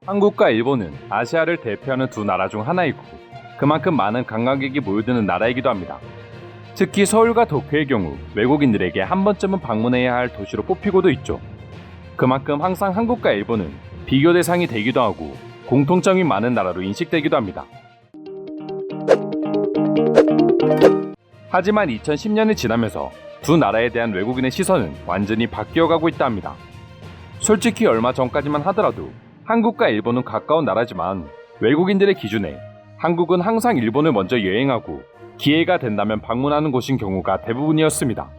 한국과 일본은 아시아를 대표하는 두 나라 중 하나이고 그만큼 많은 관광객이 모여드는 나라이기도 합니다. 특히 서울과 도쿄의 경우 외국인들에게 한 번쯤은 방문해야 할 도시로 뽑히고도 있죠. 그만큼 항상 한국과 일본은 비교 대상이 되기도 하고 공통점이 많은 나라로 인식되기도 합니다. 하지만 2010년이 지나면서 두 나라에 대한 외국인의 시선은 완전히 바뀌어가고 있다 합니다. 솔직히 얼마 전까지만 하더라도 한국과 일본은 가까운 나라지만 외국인들의 기준에 한국은 항상 일본을 먼저 여행하고 기회가 된다면 방문하는 곳인 경우가 대부분이었습니다.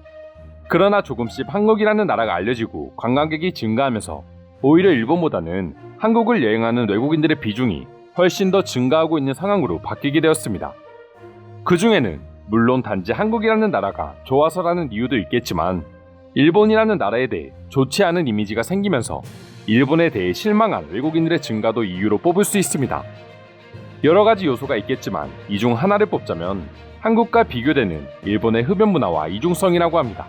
그러나 조금씩 한국이라는 나라가 알려지고 관광객이 증가하면서 오히려 일본보다는 한국을 여행하는 외국인들의 비중이 훨씬 더 증가하고 있는 상황으로 바뀌게 되었습니다. 그 중에는 물론 단지 한국이라는 나라가 좋아서라는 이유도 있겠지만 일본이라는 나라에 대해 좋지 않은 이미지가 생기면서 일본에 대해 실망한 외국인들의 증가도 이유로 뽑을 수 있습니다. 여러 가지 요소가 있겠지만 이 중 하나를 뽑자면 한국과 비교되는 일본의 흡연 문화와 이중성이라고 합니다.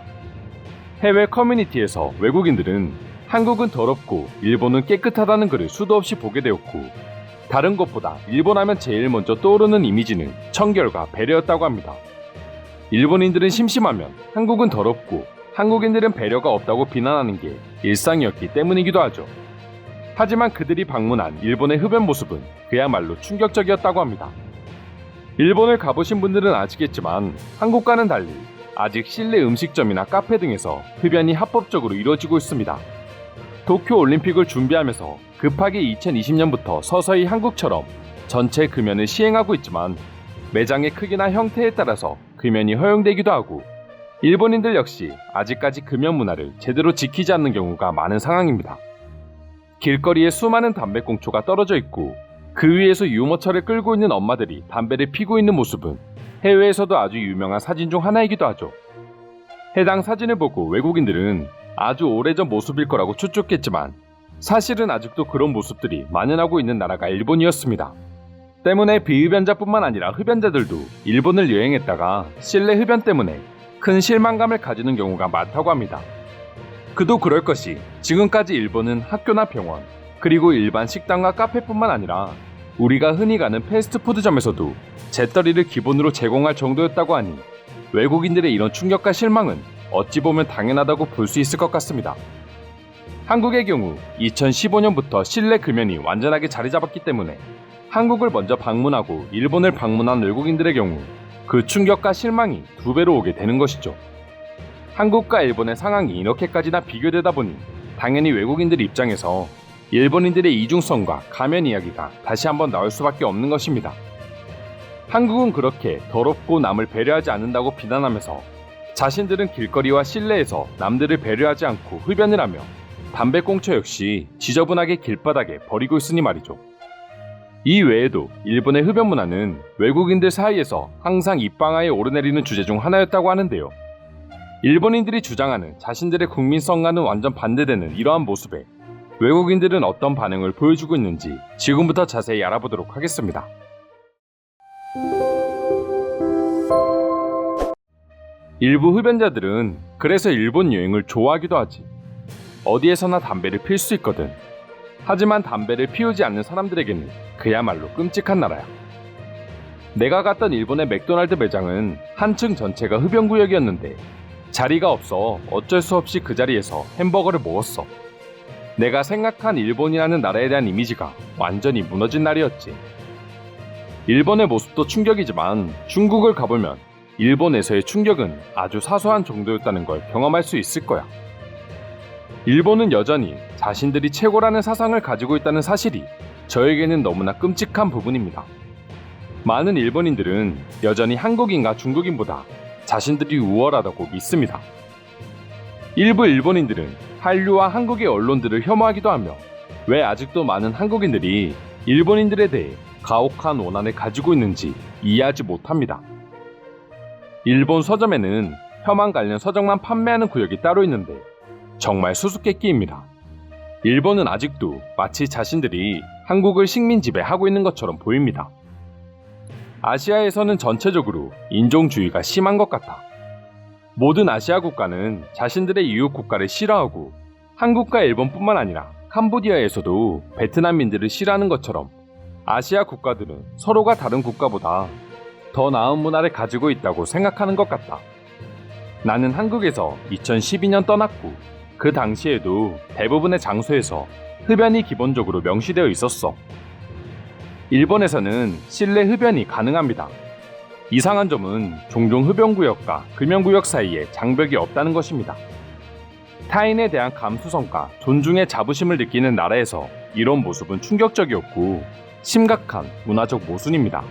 해외 커뮤니티에서 외국인들은 한국은 더럽고 일본은 깨끗하다는 글을 수도 없이 보게 되었고 다른 것보다 일본 하면 제일 먼저 떠오르는 이미지는 청결과 배려였다고 합니다. 일본인들은 심심하면 한국은 더럽고 한국인들은 배려가 없다고 비난하는 게 일상이었기 때문이기도 하죠. 하지만 그들이 방문한 일본의 흡연 모습은 그야말로 충격적이었다고 합니다. 일본을 가보신 분들은 아시겠지만 한국과는 달리 아직 실내 음식점이나 카페 등에서 흡연이 합법적으로 이루어지고 있습니다. 도쿄 올림픽을 준비하면서 급하게 2020년부터 서서히 한국처럼 전체 금연을 시행하고 있지만 매장의 크기나 형태에 따라서 금연이 허용되기도 하고 일본인들 역시 아직까지 금연 문화를 제대로 지키지 않는 경우가 많은 상황입니다. 길거리에 수많은 담배꽁초가 떨어져 있고 그 위에서 유모차를 끌고 있는 엄마들이 담배를 피고 있는 모습은 해외에서도 아주 유명한 사진 중 하나이기도 하죠. 해당 사진을 보고 외국인들은 아주 오래전 모습일 거라고 추측했지만 사실은 아직도 그런 모습들이 만연하고 있는 나라가 일본이었습니다. 때문에 비흡연자뿐만 아니라 흡연자들도 일본을 여행했다가 실내 흡연 때문에 큰 실망감을 가지는 경우가 많다고 합니다. 그도 그럴 것이 지금까지 일본은 학교나 병원 그리고 일반 식당과 카페뿐만 아니라 우리가 흔히 가는 패스트푸드점에서도 재떨이를 기본으로 제공할 정도였다고 하니 외국인들의 이런 충격과 실망은 어찌 보면 당연하다고 볼 수 있을 것 같습니다. 한국의 경우 2015년부터 실내 금연이 완전하게 자리 잡았기 때문에 한국을 먼저 방문하고 일본을 방문한 외국인들의 경우 그 충격과 실망이 2배로 오게 되는 것이죠. 한국과 일본의 상황이 이렇게까지나 비교되다 보니 당연히 외국인들 입장에서 일본인들의 이중성과 가면 이야기가 다시 한번 나올 수밖에 없는 것입니다. 한국은 그렇게 더럽고 남을 배려하지 않는다고 비난하면서 자신들은 길거리와 실내에서 남들을 배려하지 않고 흡연을 하며 담배꽁초 역시 지저분하게 길바닥에 버리고 있으니 말이죠. 이 외에도 일본의 흡연 문화는 외국인들 사이에서 항상 입방아에 오르내리는 주제 중 하나였다고 하는데요. 일본인들이 주장하는 자신들의 국민성과는 완전 반대되는 이러한 모습에 외국인들은 어떤 반응을 보여주고 있는지 지금부터 자세히 알아보도록 하겠습니다. 일부 흡연자들은 그래서 일본 여행을 좋아하기도 하지. 어디에서나 담배를 필 수 있거든. 하지만 담배를 피우지 않는 사람들에게는 그야말로 끔찍한 나라야. 내가 갔던 일본의 맥도날드 매장은 한층 전체가 흡연구역이었는데 자리가 없어 어쩔 수 없이 그 자리에서 햄버거를 먹었어. 내가 생각한 일본이라는 나라에 대한 이미지가 완전히 무너진 날이었지. 일본의 모습도 충격이지만 중국을 가보면 일본에서의 충격은 아주 사소한 정도였다는 걸 경험할 수 있을 거야. 일본은 여전히 자신들이 최고라는 사상을 가지고 있다는 사실이 저에게는 너무나 끔찍한 부분입니다. 많은 일본인들은 여전히 한국인과 중국인보다 자신들이 우월하다고 믿습니다. 일부 일본인들은 한류와 한국의 언론들을 혐오하기도 하며 왜 아직도 많은 한국인들이 일본인들에 대해 가혹한 원한을 가지고 있는지 이해하지 못합니다. 일본 서점에는 혐한 관련 서적만 판매하는 구역이 따로 있는데 정말 수수께끼입니다. 일본은 아직도 마치 자신들이 한국을 식민 지배하고 있는 것처럼 보입니다. 아시아에서는 전체적으로 인종주의가 심한 것 같아. 모든 아시아 국가는 자신들의 이웃 국가를 싫어하고 한국과 일본뿐만 아니라 캄보디아에서도 베트남인들을 싫어하는 것처럼 아시아 국가들은 서로가 다른 국가보다 더 나은 문화를 가지고 있다고 생각하는 것 같다. 나는 한국에서 2012년 떠났고 그 당시에도 대부분의 장소에서 흡연이 기본적으로 명시되어 있었어. 일본에서는 실내 흡연이 가능합니다. 이상한 점은 종종 흡연구역과 금연구역 사이에 장벽이 없다는 것입니다. 타인에 대한 감수성과 존중의 자부심을 느끼는 나라에서 이런 모습은 충격적이었고 심각한 문화적 모순입니다.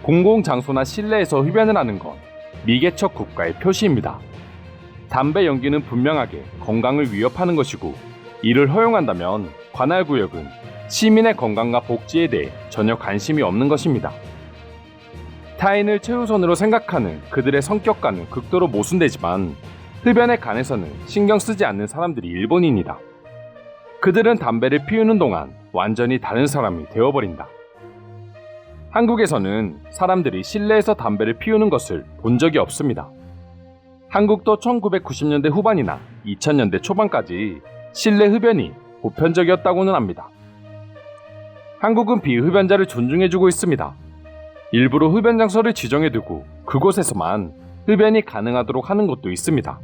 공공장소나 실내에서 흡연을 하는 건 미개척 국가의 표시입니다. 담배 연기는 분명하게 건강을 위협하는 것이고 이를 허용한다면 관할 구역은 시민의 건강과 복지에 대해 전혀 관심이 없는 것입니다. 타인을 최우선으로 생각하는 그들의 성격과는 극도로 모순되지만 흡연에 관해서는 신경 쓰지 않는 사람들이 일본인이다. 그들은 담배를 피우는 동안 완전히 다른 사람이 되어버린다. 한국에서는 사람들이 실내에서 담배를 피우는 것을 본 적이 없습니다. 한국도 1990년대 후반이나 2000년대 초반까지 실내 흡연이 보편적이었다고는 합니다. 한국은 비흡연자를 존중해주고 있습니다. 일부러 흡연 장소를 지정해두고 그곳에서만 흡연이 가능하도록 하는 곳도 있습니다.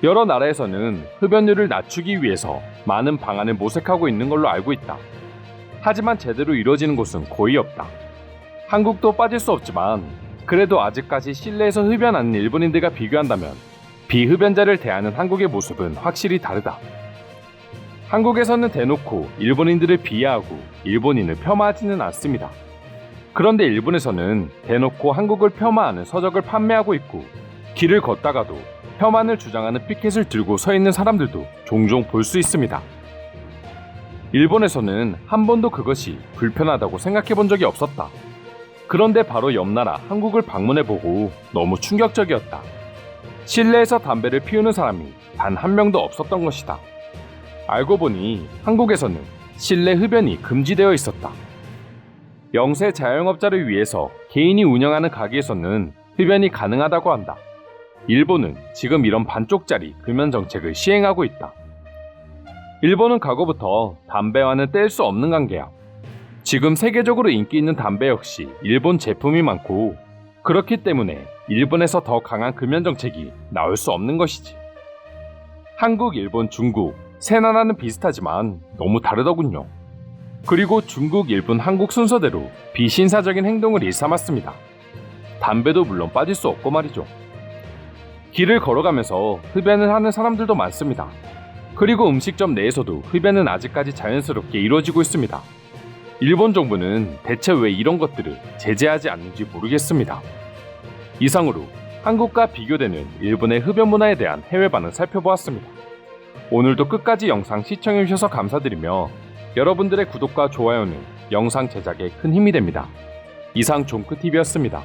여러 나라에서는 흡연율을 낮추기 위해서 많은 방안을 모색하고 있는 걸로 알고 있다. 하지만 제대로 이루어지는 곳은 거의 없다. 한국도 빠질 수 없지만 그래도 아직까지 실내에서 흡연하는 일본인들과 비교한다면 비흡연자를 대하는 한국의 모습은 확실히 다르다. 한국에서는 대놓고 일본인들을 비하하고 일본인을 폄하하지는 않습니다. 그런데 일본에서는 대놓고 한국을 폄하하는 서적을 판매하고 있고 길을 걷다가도 혐한을 주장하는 피켓을 들고 서 있는 사람들도 종종 볼 수 있습니다. 일본에서는 한 번도 그것이 불편하다고 생각해 본 적이 없었다. 그런데 바로 옆 나라 한국을 방문해보고 너무 충격적이었다. 실내에서 담배를 피우는 사람이 단 한 명도 없었던 것이다. 알고 보니 한국에서는 실내 흡연이 금지되어 있었다. 영세 자영업자를 위해서 개인이 운영하는 가게에서는 흡연이 가능하다고 한다. 일본은 지금 이런 반쪽짜리 금연 정책을 시행하고 있다. 일본은 과거부터 담배와는 뗄 수 없는 관계야. 지금 세계적으로 인기 있는 담배 역시 일본 제품이 많고 그렇기 때문에 일본에서 더 강한 금연 정책이 나올 수 없는 것이지. 한국, 일본, 중국 세 나라는 비슷하지만 너무 다르더군요. 그리고 중국, 일본, 한국 순서대로 비신사적인 행동을 일삼았습니다. 담배도 물론 빠질 수 없고 말이죠. 길을 걸어가면서 흡연을 하는 사람들도 많습니다. 그리고 음식점 내에서도 흡연은 아직까지 자연스럽게 이루어지고 있습니다. 일본 정부는 대체 왜 이런 것들을 제재하지 않는지 모르겠습니다. 이상으로 한국과 비교되는 일본의 흡연 문화에 대한 해외 반응 살펴보았습니다. 오늘도 끝까지 영상 시청해주셔서 감사드리며 여러분들의 구독과 좋아요는 영상 제작에 큰 힘이 됩니다. 이상 종크TV였습니다.